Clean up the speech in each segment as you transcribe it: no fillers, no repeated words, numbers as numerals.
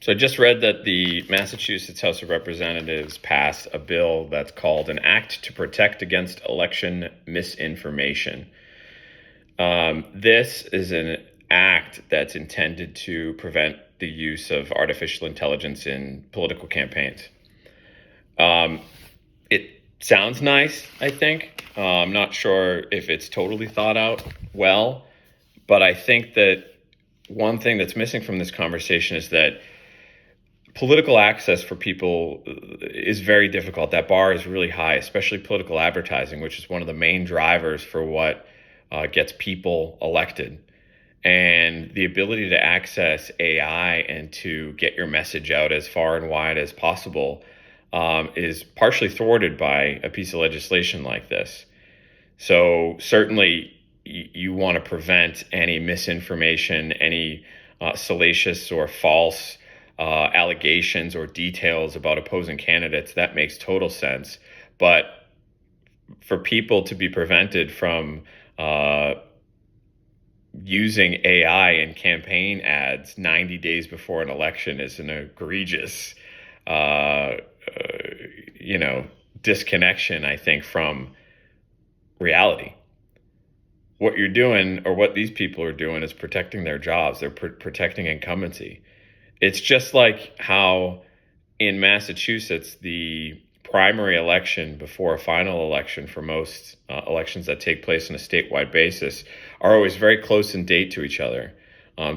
So I just read that the Massachusetts House of Representatives passed a bill that's called an Act to Protect Against Election Misinformation. This is an act that's intended to prevent the use of artificial intelligence in political campaigns. It sounds nice, I think. I'm not sure if it's totally thought out well, but I think that one thing that's missing from this conversation is that political access for people is very difficult. That bar is really high, especially political advertising, which is one of the main drivers for what gets people elected. And the ability to access AI and to get your message out as far and wide as possible is partially thwarted by a piece of legislation like this. So certainly you want to prevent any misinformation, any salacious or false allegations or details about opposing candidates. That makes total sense. But for people to be prevented from using AI in campaign ads 90 days before an election is an egregious, disconnection, I think, from reality. What you're doing, or what these people are doing, is protecting their jobs. They're protecting incumbency. It's just like how in Massachusetts, the primary election before a final election for most elections that take place on a statewide basis are always very close in date to each other.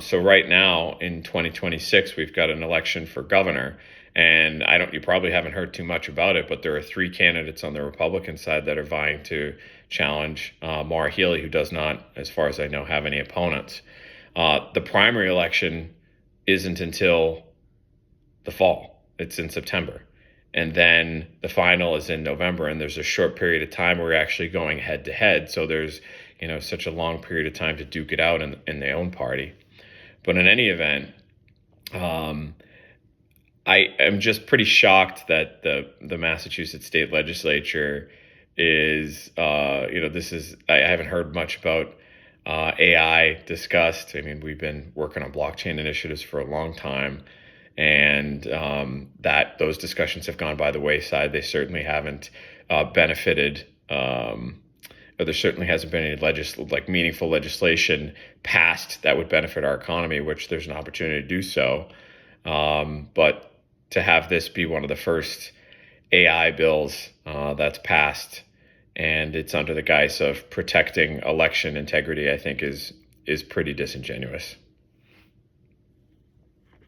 So right now in 2026, we've got an election for governor, and you probably haven't heard too much about it, but there are three candidates on the Republican side that are vying to challenge Maura Healey, who does not, as far as I know, have any opponents. The primary election isn't until the fall. It's in September. And then the final is in November, and there's a short period of time where we're actually going head to head. So there's, such a long period of time to duke it out in their own party. But in any event, I am just pretty shocked that the Massachusetts state legislature is, I haven't heard much about AI discussed. I mean, we've been working on blockchain initiatives for a long time, and that those discussions have gone by the wayside. They certainly haven't benefited, or there certainly hasn't been any meaningful legislation passed that would benefit our economy, which there's an opportunity to do so. But to have this be one of the first AI bills that's passed, and it's under the guise of protecting election integrity, I think is pretty disingenuous.